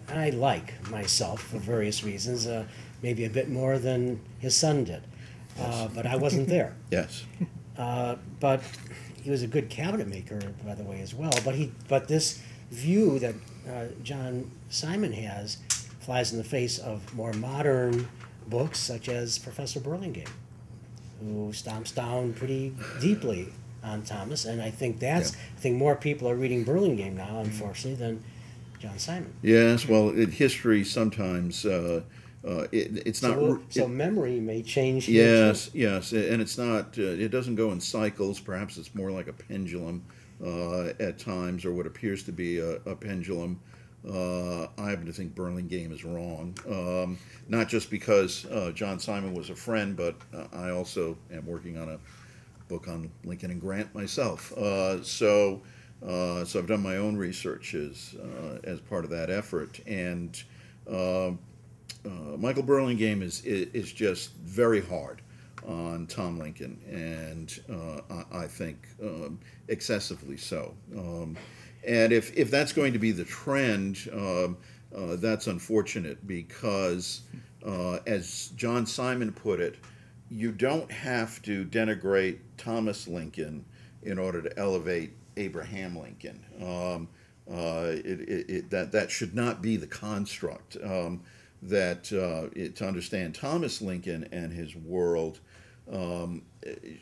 I like myself for various reasons, maybe a bit more than his son did. But I wasn't there. Yes. But he was a good cabinet maker, by the way, as well. But this view that John Simon has flies in the face of more modern books, such as Professor Burlingame, who stomps down pretty deeply on Thomas. And I think Yeah. I think more people are reading Burlingame now, unfortunately, than John Simon. Yes. Well, in history sometimes it's not. So memory may change here too. Yes, yes, and it's not. It doesn't go in cycles. Perhaps it's more like a pendulum at times, or what appears to be a pendulum. I happen to think Burlingame is wrong. Not just because John Simon was a friend, but I also am working on a book on Lincoln and Grant myself. So I've done my own research as part of that effort, and Michael Burlingame is just very hard on Tom Lincoln, and I think excessively so. And if that's going to be the trend, that's unfortunate because, as John Simon put it, you don't have to denigrate Thomas Lincoln in order to elevate Abraham Lincoln. That should not be the construct. To understand Thomas Lincoln and his world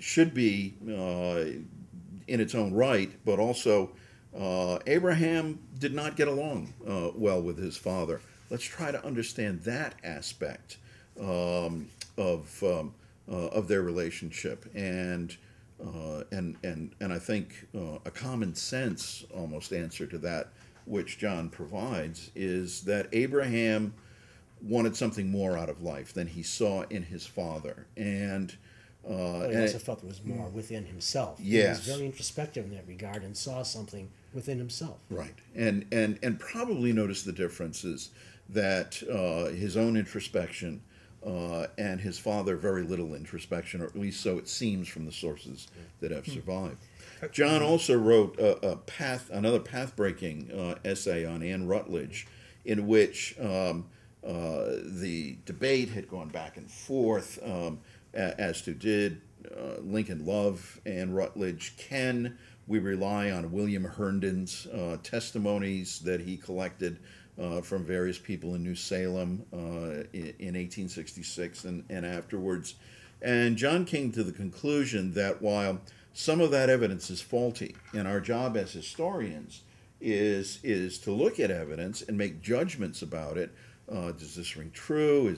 should be in its own right, but also Abraham did not get along well with his father. Let's try to understand that aspect of their relationship, and I think a common sense almost answer to that, which John provides, is that Abraham wanted something more out of life than he saw in his father, and Well, he also felt there was more within himself. Yes. He was very introspective in that regard and saw something within himself. right, and probably noticed the differences that his own introspection and his father very little introspection, or at least so it seems from the sources that have survived. John also wrote another path-breaking essay on Anne Rutledge, in which the debate had gone back and forth as to did Lincoln love Anne Rutledge? Can we rely on William Herndon's testimonies that he collected from various people in New Salem in 1866 and afterwards? And John came to the conclusion that while some of that evidence is faulty, and our job as historians is to look at evidence and make judgments about it. Does this ring true?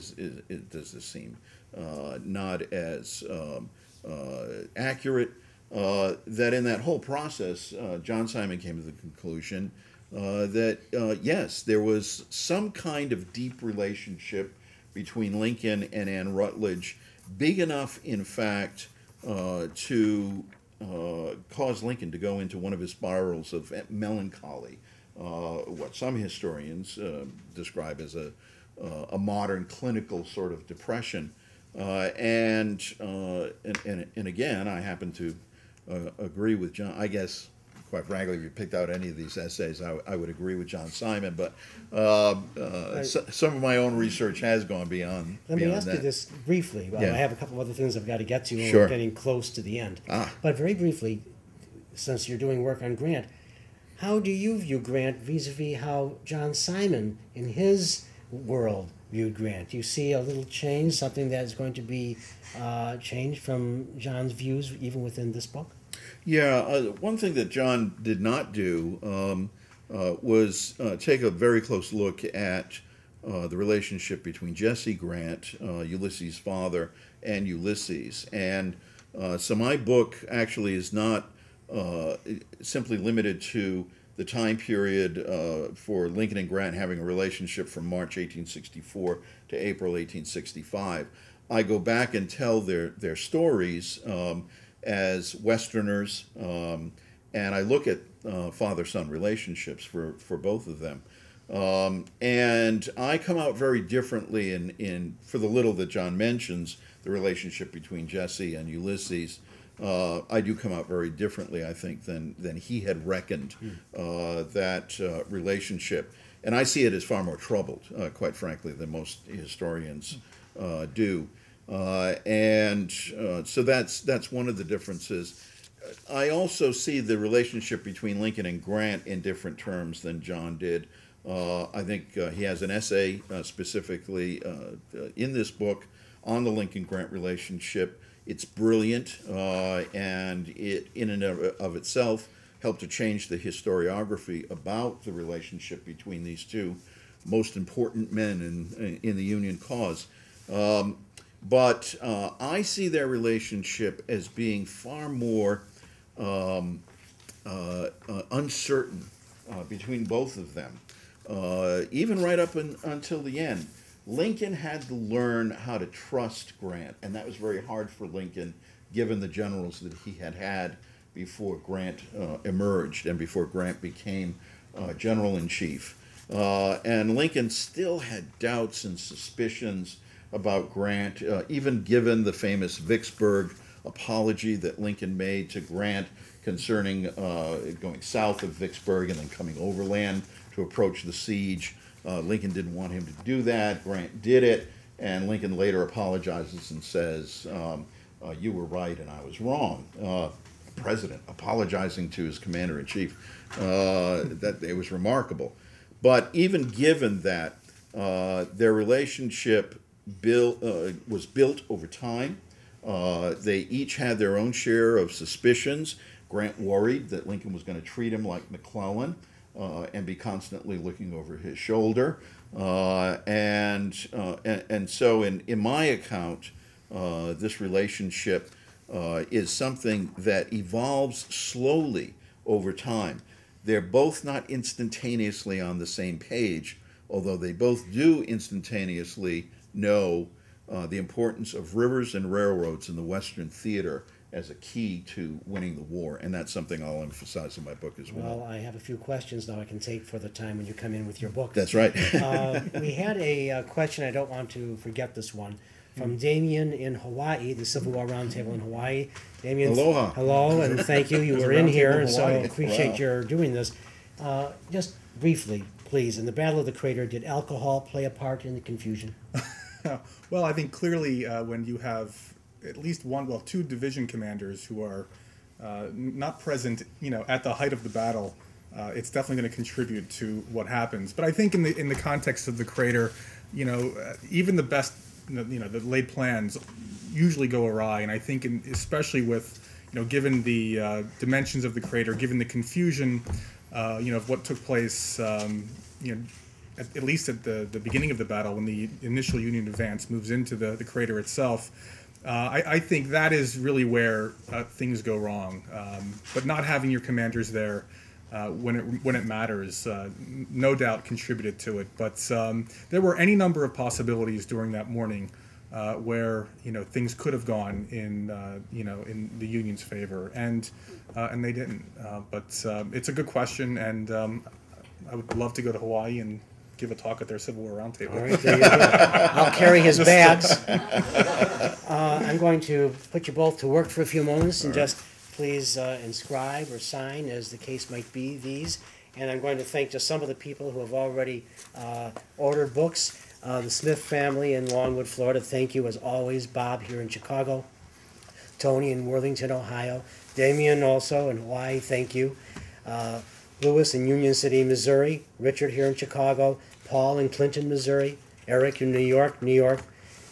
Does this seem not as accurate? That in that whole process, John Simon came to the conclusion that yes, there was some kind of deep relationship between Lincoln and Anne Rutledge, big enough, in fact, to cause Lincoln to go into one of his spirals of melancholy, what some historians describe as a modern clinical sort of depression. And again, I happen to agree with John. I guess, quite frankly, if you picked out any of these essays, I would agree with John Simon. But some of my own research has gone beyond. Let me beyond ask you that. this briefly. Well, Yeah. I have a couple of other things I've got to get to, and Sure. we're getting close to the end. But very briefly, since you're doing work on Grant, how do you view Grant vis-a-vis how John Simon, in his world, viewed Grant? Do you see a little change, something that is going to be changed from John's views, even within this book? Yeah, one thing that John did not do was take a very close look at the relationship between Jesse Grant, Ulysses' father, and Ulysses. And so my book actually is not simply limited to the time period for Lincoln and Grant having a relationship from March 1864 to April 1865. I go back and tell their stories as Westerners, and I look at father-son relationships for both of them. And I come out very differently in for the little that John mentions, the relationship between Jesse and Ulysses, I do come out very differently, I think, than he had reckoned that relationship. And I see it as far more troubled, quite frankly, than most historians do. So that's one of the differences. I also see the relationship between Lincoln and Grant in different terms than John did. I think he has an essay specifically in this book on the Lincoln-Grant relationship. It's brilliant, and it, in and of itself, helped to change the historiography about the relationship between these two most important men in the Union cause. But I see their relationship as being far more uncertain between both of them, even right up until the end. Lincoln had to learn how to trust Grant, and that was very hard for Lincoln, given the generals that he had had before Grant emerged and before Grant became general-in-chief. And Lincoln still had doubts and suspicions about Grant, even given the famous Vicksburg apology that Lincoln made to Grant concerning going south of Vicksburg and then coming overland to approach the siege. Lincoln didn't want him to do that. Grant did it, and Lincoln later apologizes and says, you were right and I was wrong. President apologizing to his commander-in-chief. That it was remarkable. But even given that, their relationship was built over time. They each had their own share of suspicions. Grant worried that Lincoln was going to treat him like McClellan and be constantly looking over his shoulder. And so in my account, this relationship is something that evolves slowly over time. They're both not instantaneously on the same page, although they both do instantaneously know the importance of rivers and railroads in the Western theater as a key to winning the war, and that's something I'll emphasize in my book as well. Well, I have a few questions now I can take for the time when you come in with your book. That's right. We had a question, I don't want to forget this one, from Damien in Hawaii, the Civil War Roundtable in Hawaii. Damien, Aloha. Hello, and thank you. You were in here, and so I Hawaii. appreciate Wow. your doing this. Just briefly, please, in the Battle of the Crater, did alcohol play a part in the confusion? Well, I think clearly when you have at least two division commanders who are not present, at the height of the battle, it's definitely going to contribute to what happens. But I think in the context of the crater, even the best, the laid plans usually go awry. And I think, especially with, given the dimensions of the crater, given the confusion, of what took place, at least at the beginning of the battle, when the initial Union advance moves into the crater itself, I think that is really where things go wrong. But not having your commanders there when it matters, no doubt contributed to it. But there were any number of possibilities during that morning where things could have gone in the Union's favor, and they didn't. But it's a good question, and I would love to go to Hawaii and give a talk at their Civil War Roundtable. All right, there you go. I'll carry his bags. I'm going to put you both to work for a few moments and just please inscribe or sign, as the case might be, these. And I'm going to thank just some of the people who have already ordered books. The Smith family in Longwood, Florida, thank you as always. Bob here in Chicago. Tony in Worthington, Ohio. Damien also in Hawaii, thank you. Lewis in Union City, Missouri. Richard here in Chicago. Paul in Clinton, Missouri. Eric in New York.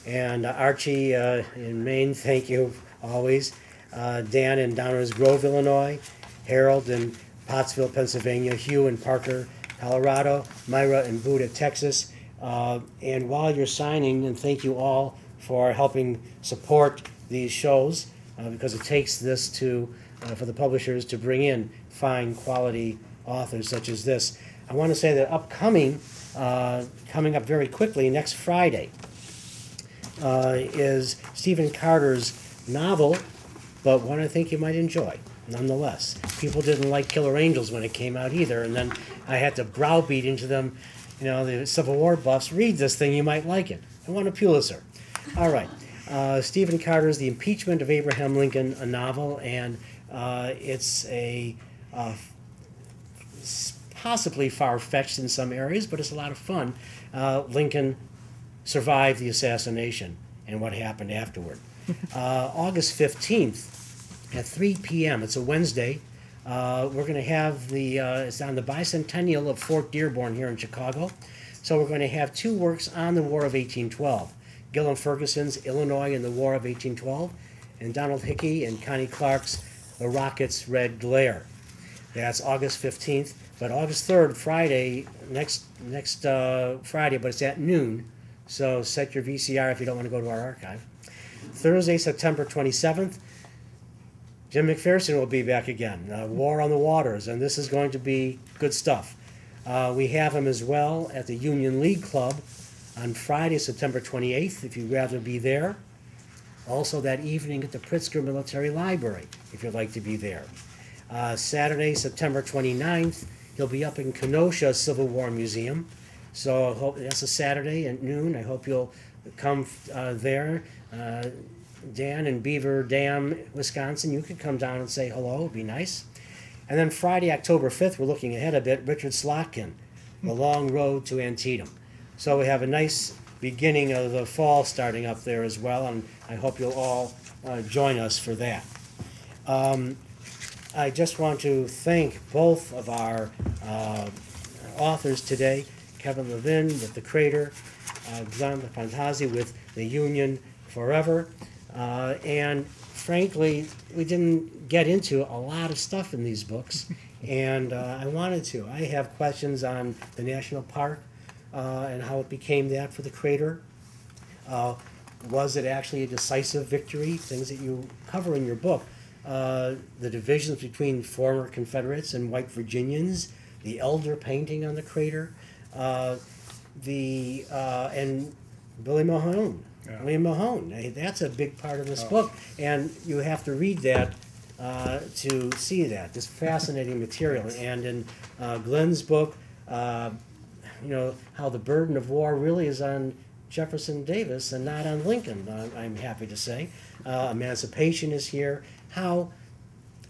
And Archie in Maine, thank you always. Dan in Downers Grove, Illinois. Harold in Pottsville, Pennsylvania. Hugh in Parker, Colorado. Myra in Buda, Texas. And while you're signing, and thank you all for helping support these shows, because it takes this for the publishers to bring in fine quality authors such as this. I want to say that coming up very quickly next Friday, is Stephen Carter's novel, but one I think you might enjoy nonetheless. People didn't like Killer Angels when it came out either, and then I had to browbeat into them, the Civil War buffs, read this thing, you might like it. I won a Pulitzer. All right. Stephen Carter's The Impeachment of Abraham Lincoln, a novel, and it's a possibly far-fetched in some areas, but it's a lot of fun. Lincoln survived the assassination and what happened afterward. August 15th at 3 p.m., it's a Wednesday, we're going to have it's on the bicentennial of Fort Dearborn here in Chicago. So we're going to have two works on the War of 1812. Gillum Ferguson's Illinois in the War of 1812, and Donald Hickey and Connie Clark's The Rocket's Red Glare. That's August 15th. But August 3rd, Friday, next Friday, but it's at noon. So set your VCR if you don't want to go to our archive. Thursday, September 27th, Jim McPherson will be back again. War on the Waters, and this is going to be good stuff. We have him as well at the Union League Club on Friday, September 28th, if you'd rather be there. Also that evening at the Pritzker Military Library, if you'd like to be there. Saturday, September 29th, he'll be up in Kenosha Civil War Museum. So I hope that's a Saturday at noon. I hope you'll come there. Dan in Beaver Dam, Wisconsin, you could come down and say hello. It'd be nice. And then Friday, October 5th, we're looking ahead a bit, Richard Slotkin, The Long Road to Antietam. So we have a nice beginning of the fall starting up there as well, and I hope you'll all join us for that. I just want to thank both of our authors today, Kevin Levin with The Crater, Glenn LaFantasie with The Union Forever, and frankly, we didn't get into a lot of stuff in these books, and I wanted to. I have questions on the national park and how it became that for The Crater. Was it actually a decisive victory? Things that you cover in your book. The divisions between former Confederates and white Virginians, the elder painting on the crater, and Billy Mahone, William Mahone. That's a big part of this book, and you have to read that to see that. This fascinating material. And in Glenn's book, you know, how the burden of war really is on Jefferson Davis and not on Lincoln, I'm happy to say. Emancipation is here. How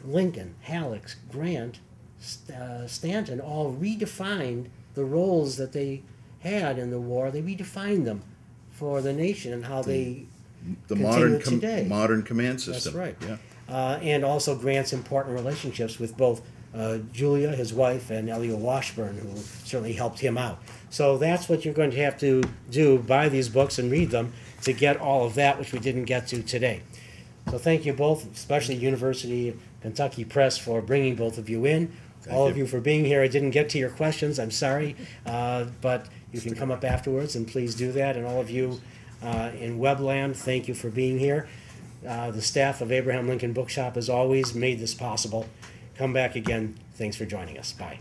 Lincoln, Halleck, Grant, Stanton all redefined the roles that they had in the war. They redefined them for the nation and how they continue today. Modern command system. That's right. Yeah. And also Grant's important relationships with both Julia, his wife, and Elliot Washburn, who certainly helped him out. So that's what you're going to have to do, buy these books and read them to get all of that, which we didn't get to today. So thank you both, especially University of Kentucky Press, for bringing both of you in. All of you for being here. I didn't get to your questions. I'm sorry. But you can come up afterwards, and please do that. And all of you in Webland, thank you for being here. The staff of Abraham Lincoln Bookshop, as always, made this possible. Come back again. Thanks for joining us. Bye.